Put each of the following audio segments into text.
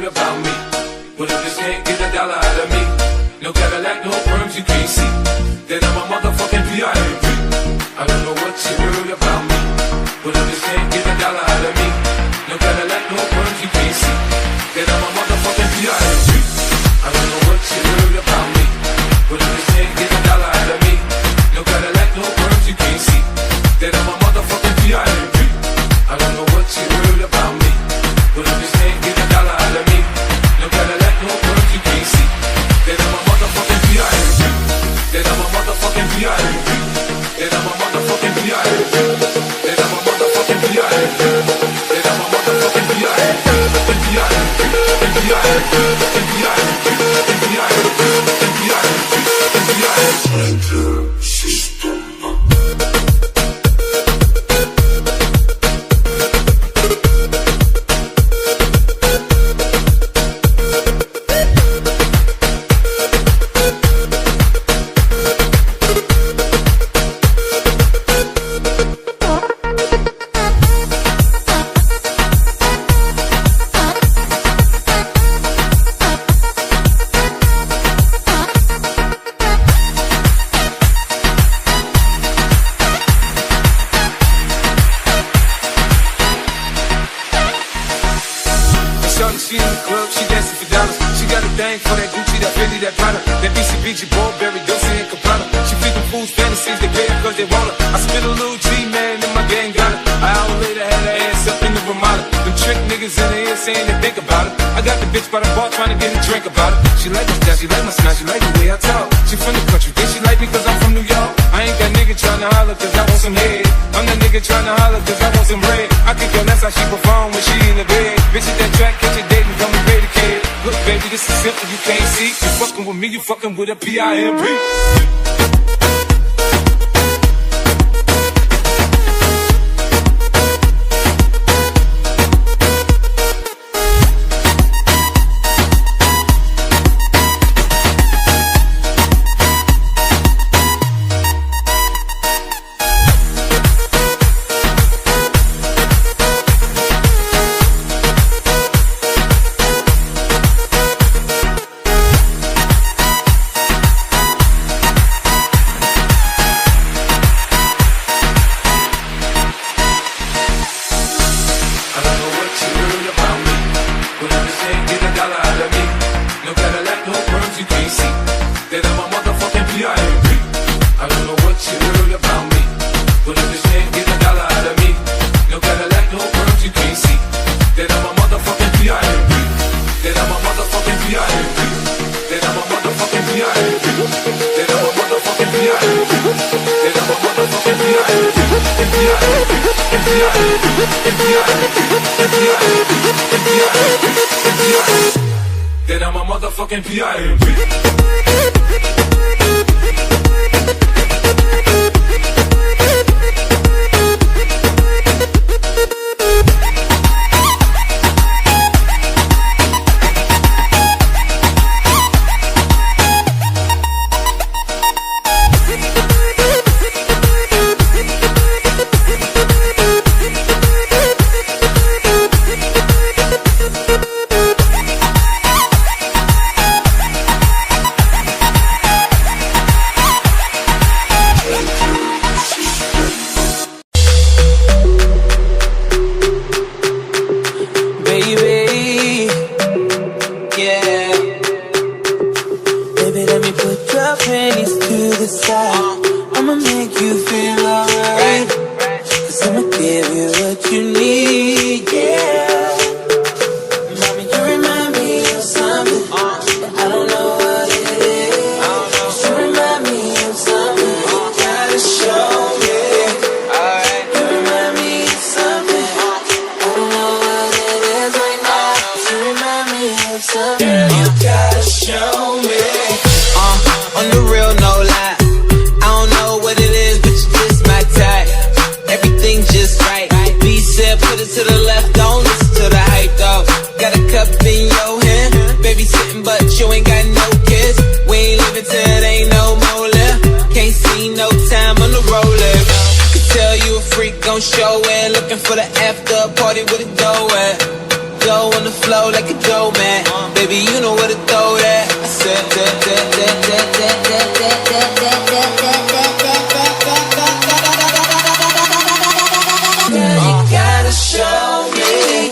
heard about me. But if this can't get a dollar out of me, no Cadillac, no perms you can't see, then I'm a motherfucking P.I.M.P. I don't know what you heard about me, but if this can't get a dollar out of me, no Cadillac, no perms you can't see, then I'm a motherfucking P.I.M.P. I don't know what you heard about me, but if this can't get a dollar out of me, no Cadillac, no perms you can't see, then I'm a motherfucking P.I.M.P. I don't know what you heard about me, but if this can't get a dollar out of me, no Cadillac, no perms you can't see, then I'm a motherfucking P.I.M.P. Then I'm a motherfucking P.I.M.P. Then I'm a motherfucking P.I.M.P. Then I'm a motherfucking P.I.M.P. Then I'm a motherfucking P.I.M.P. P.I.M.P. P.I.M.P. P.I.M.P. She in the club, she dancing for dollars. She got a thing for that Gucci, that Fendi, that Prada, that BCBG, Burberry, Dolce & Gabbana. She feed them fools fantasies, they pay her cause they want her. I spit a little G, man, and my gang got her. An hour later, had her ass up in the Ramada. Them trick niggas in the ear saying they think about it. I got the bitch by the bar trying to get a drink about it. She like my style, she like my smile, she like the way I talk. She from the country, then she like me cause I'm from New York. I ain't that nigga trying to holler cause I want some head. I'm that nigga trying to holler cause I want some bread. I think that's how she perform when she in the bed. Bitches that track, catch a date and come and pay the kid. Look baby, this is simple, you can't see. You fucking with me, you fucking with a P.I.M.P. Then I'm a motherfucking P.I.M.P. Show it, looking for the after party with a dough at. Dough on the flow like a dough man. Baby, you know where to throw that. I said you gotta show me.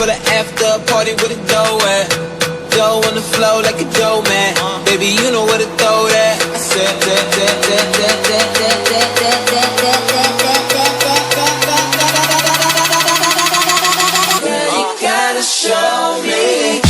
For the after party with a dough at. Dough on the flow like a dough man. Baby, you know where to throw that. I said you gotta show me.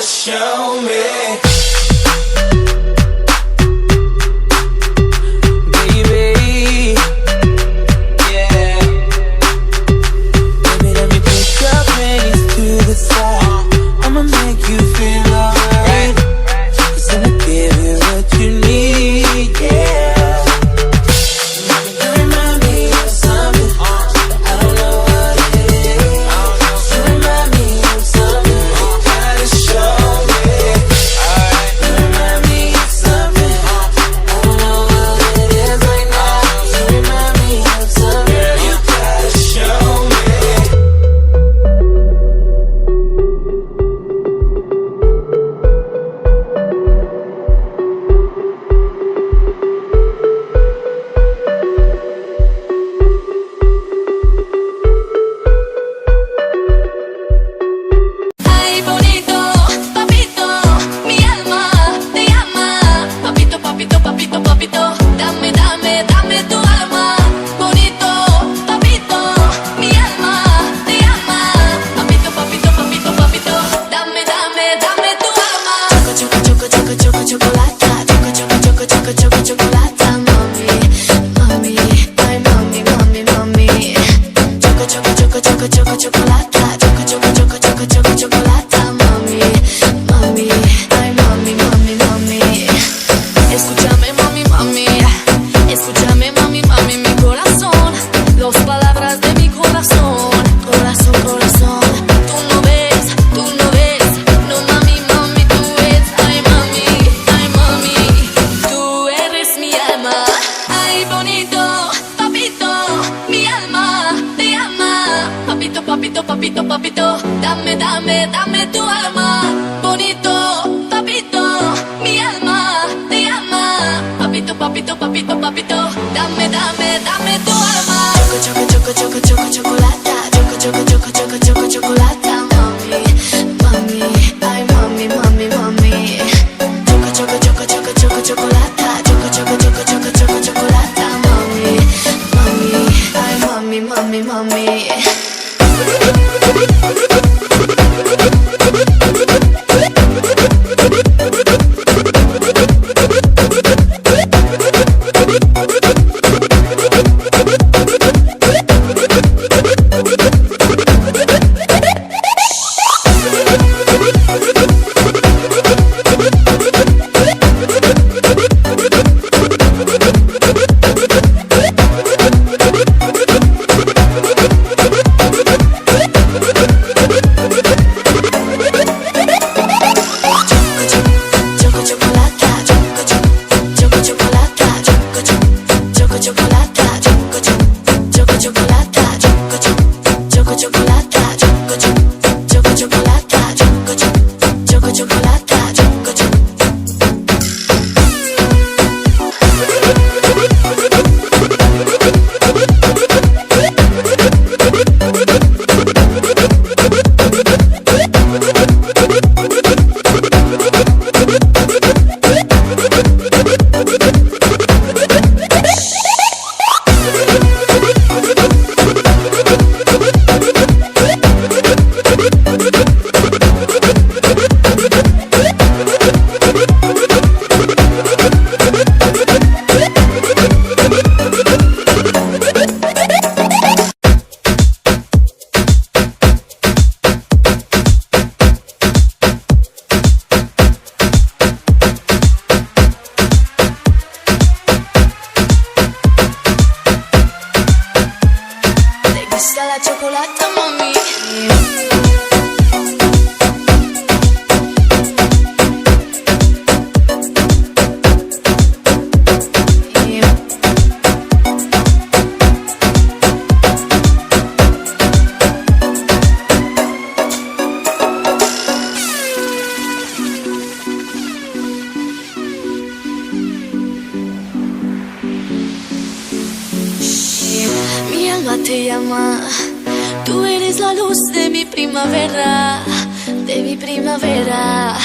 Show me. Baby, yeah. Baby, let me put your papito, dame, dame, dame tu alma. Bonito, papito, mi alma te llama. Papito, papito, papito, papito, dame, dame, dame tu alma. Choco, choco, choco, choco, choco, chocolata. Choco, choco, choco, choco, choco, chocolata. Mami, mami, ay mami, mami, mami. Choco, choco, choco, choco, choco, chocolata. Choco, choco, choco, choco, choco, chocolata. Mami, mami, ay mami, mami, mami. La chocolata, mami. Mi alma te llama, tú eres la luz de mi primavera, de mi primavera.